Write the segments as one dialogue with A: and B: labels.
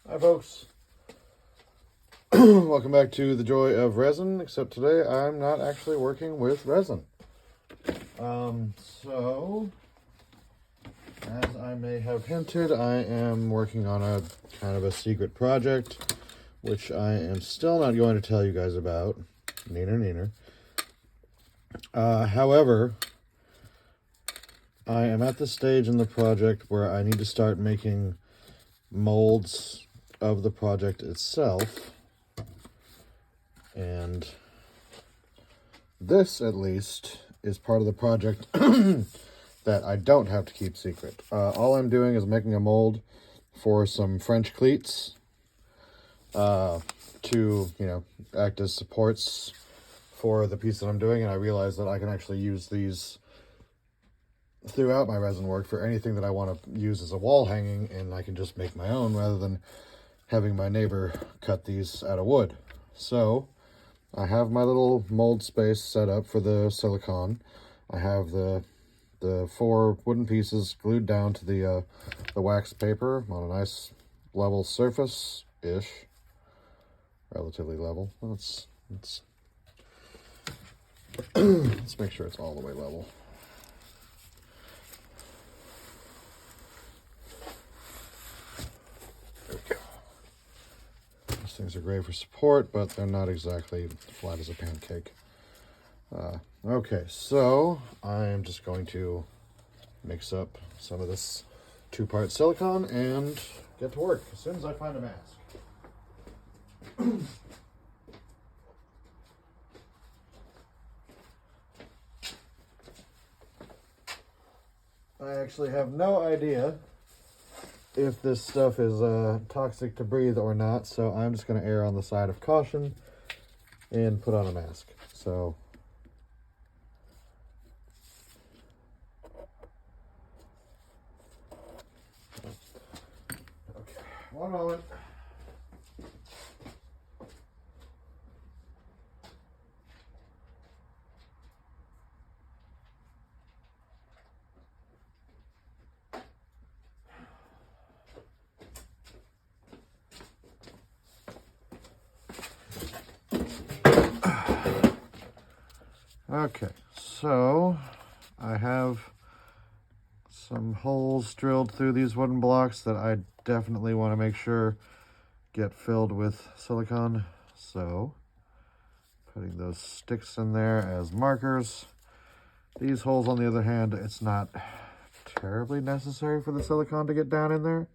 A: Hi folks, welcome back to the Joy of Resin, except today I'm not actually working with resin. So, as I may have hinted, I am working on a kind of a secret project, which I am still not going to tell you guys about. Neener. However, I am at the stage in the project where I need to start making molds of the project itself. And this, at least, is part of the project that I don't have to keep secret. All I'm doing is making a mold for some French cleats to, act as supports for the piece that I'm doing. And I realized that I can actually use these throughout my resin work for anything that I want to use as a wall hanging, and I can just make my own rather than having my neighbor cut these out of wood. So I have my little mold space set up for the silicone. I have the 4 wooden pieces glued down to the wax paper on a nice level surface-ish. Relatively level. Let's let's make sure it's all the way level. There we go. These things are great for support, but they're not exactly flat as a pancake. Okay, so I am just going to mix up some of this 2-part silicone and get to work as soon as I find a mask. I actually have no idea if this stuff is toxic to breathe or not, so I'm just going to err on the side of caution and put on a mask. So okay, one moment. Okay, so I have some holes drilled through these wooden blocks that I definitely want to make sure get filled with silicone. So putting those sticks in there as markers. These holes, on the other hand, it's not terribly necessary for the silicone to get down in there.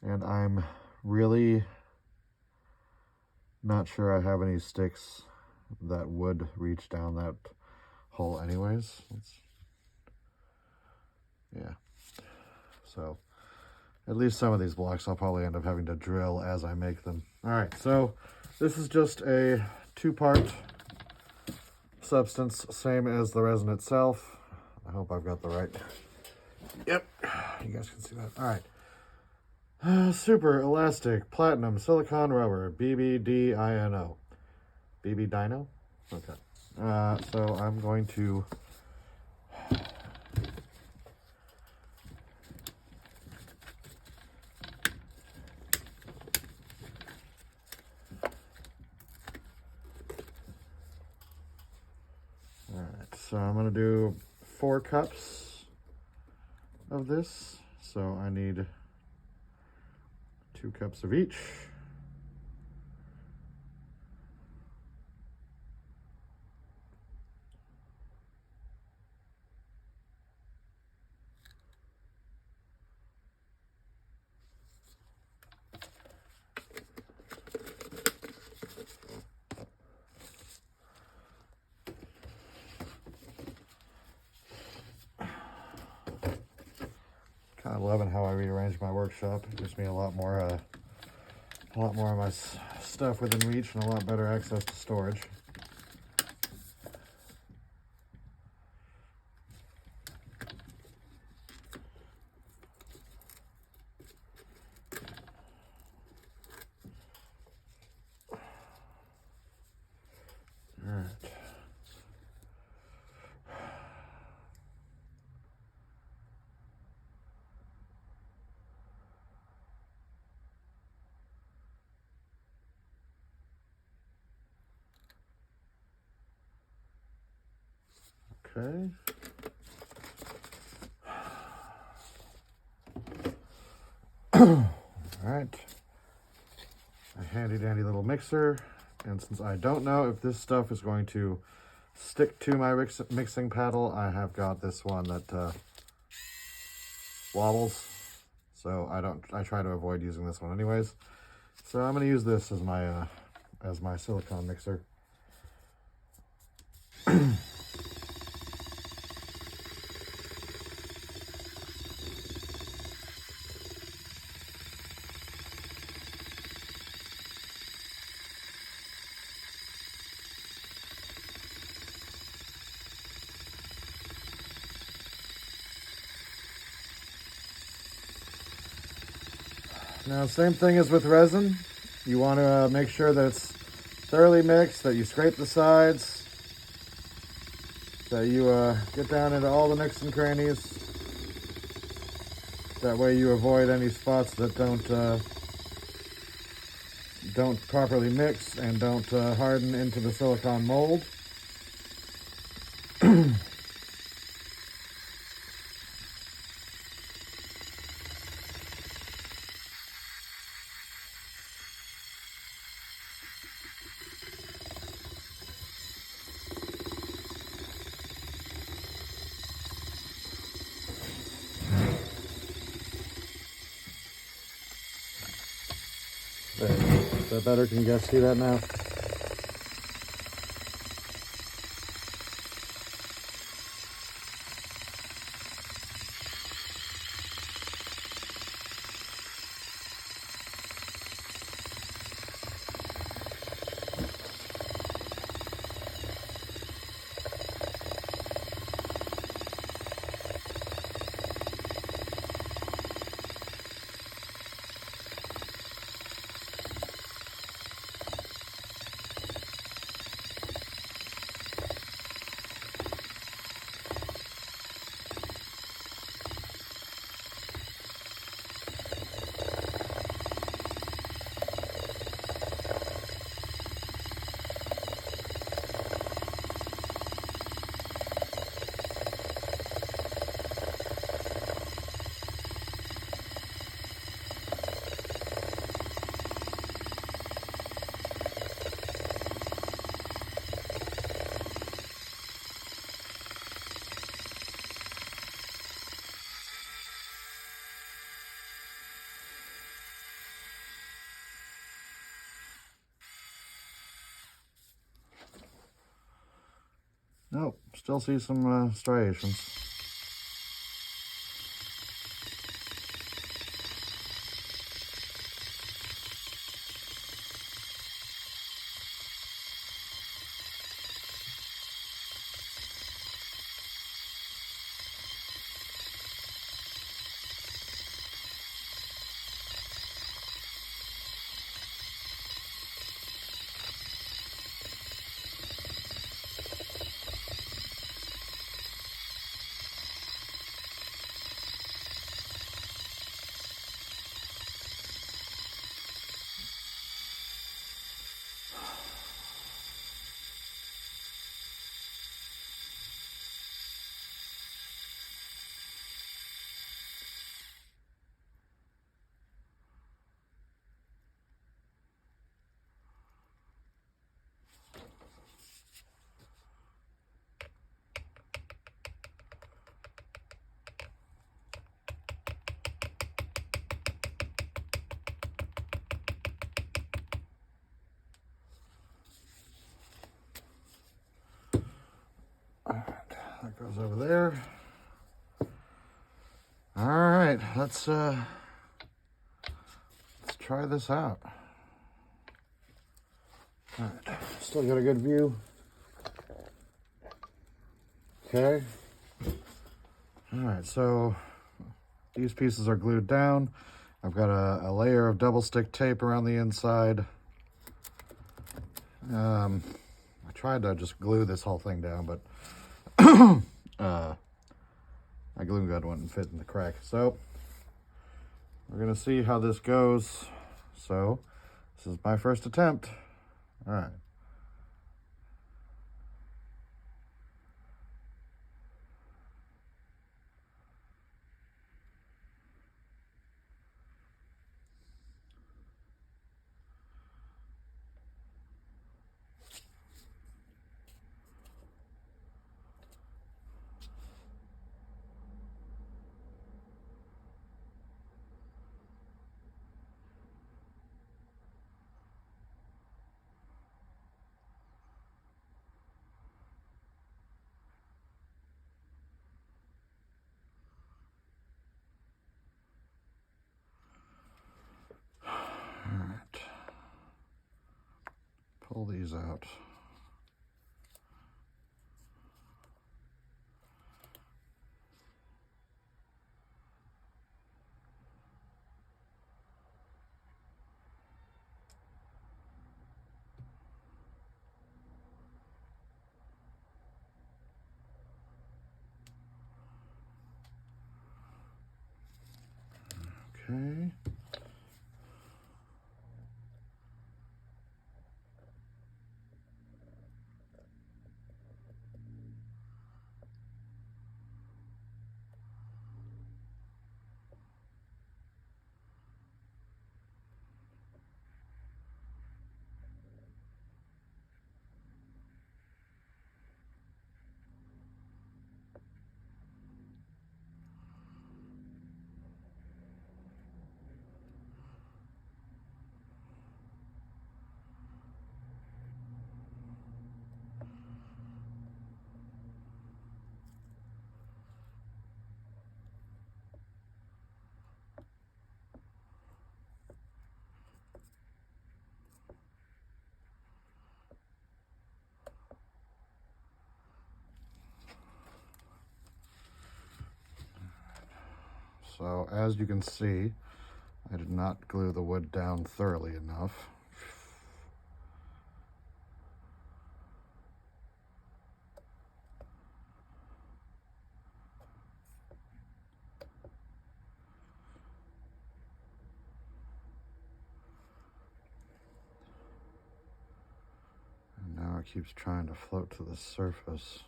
A: And I'm really not sure I have any sticks that would reach down that hole anyways. Yeah. So at least some of these blocks I'll probably end up having to drill as I make them. All right, so this is just a 2-part substance, same as the resin itself. I hope I've got the right. Yep, you guys can see that. All right. Super elastic platinum silicone rubber, BBDINO. BB Dino? Okay. So I'm going to So I'm going to do 4 cups of this. So I need 2 cups of each. Kind of loving how I rearranged my workshop. It gives me a lot more of my stuff within reach and a lot better access to storage. All right. Okay. All right. A handy dandy little mixer. And since I don't know if this stuff is going to stick to my mixing paddle, I have got this one that wobbles. So I try to avoid using this one anyways. So I'm going to use this as my silicone mixer. Now, same thing as with resin. You want to make sure that it's thoroughly mixed, that you scrape the sides, that you get down into all the nooks and crannies. That way you avoid any spots that don't properly mix and don't harden into the silicone mold. Is that better? Can you guys see that now? Nope, still see some striations. That goes over there. All right, let's try this out. All right, still got a good view. Okay. All right, so these pieces are glued down. I've got a layer of double stick tape around the inside. I tried to just glue this whole thing down, but my glue gun wouldn't fit in the crack. So we're gonna see how this goes. So this is my first attempt. All right. pull these out. Okay. So as you can see, I did not glue the wood down thoroughly enough. And now it keeps trying to float to the surface.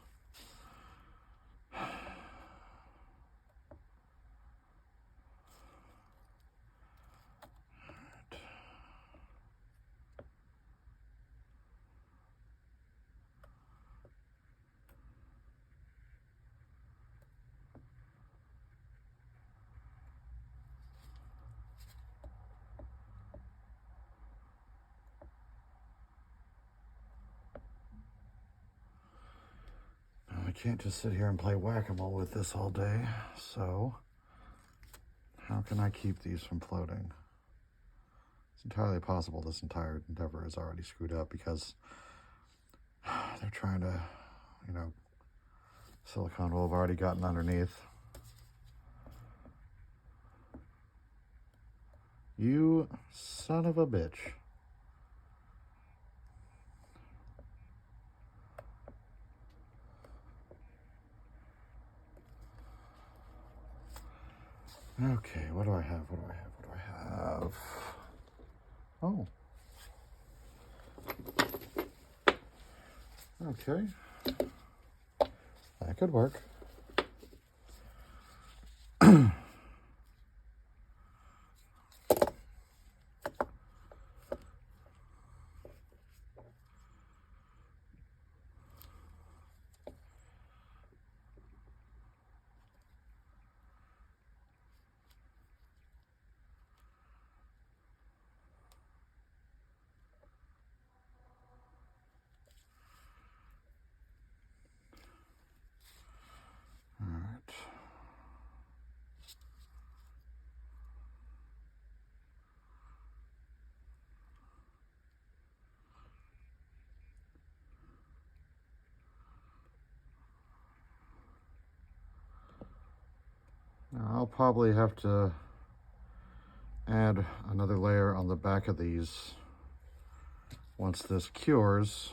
A: I can't just sit here and play whack-a-mole with this all day, so how can I keep these from floating? It's entirely possible this entire endeavor is already screwed up because they're trying to, silicone will have already gotten underneath. You son of a bitch. Okay, what do I have? What do I have? What do I have? Oh. Okay. That could work. Now I'll probably have to add another layer on the back of these once this cures,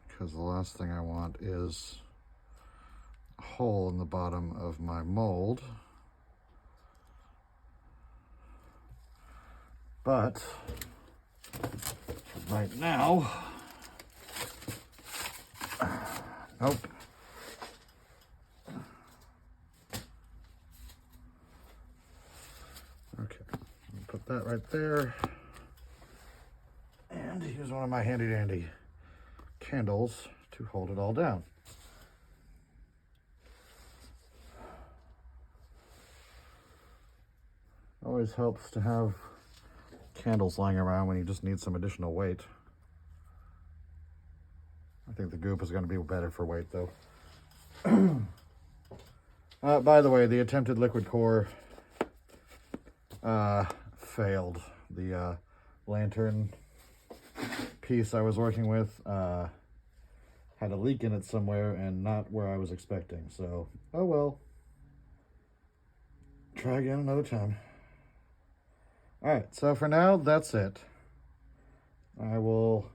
A: because the last thing I want is a hole in the bottom of my mold. But right now, nope. Okay, put that right there. And use one of my handy dandy candles to hold it all down. Always helps to have candles lying around when you just need some additional weight. I think the goop is going to be better for weight though. By the way, the attempted liquid core failed. The lantern piece I was working with had a leak in it somewhere and not where I was expecting. So, oh well. Try again another time. Alright, so for now, that's it. I will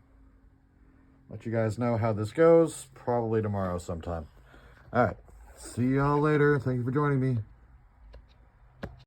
A: let you guys know how this goes, probably tomorrow sometime. Alright, see y'all later. Thank you for joining me.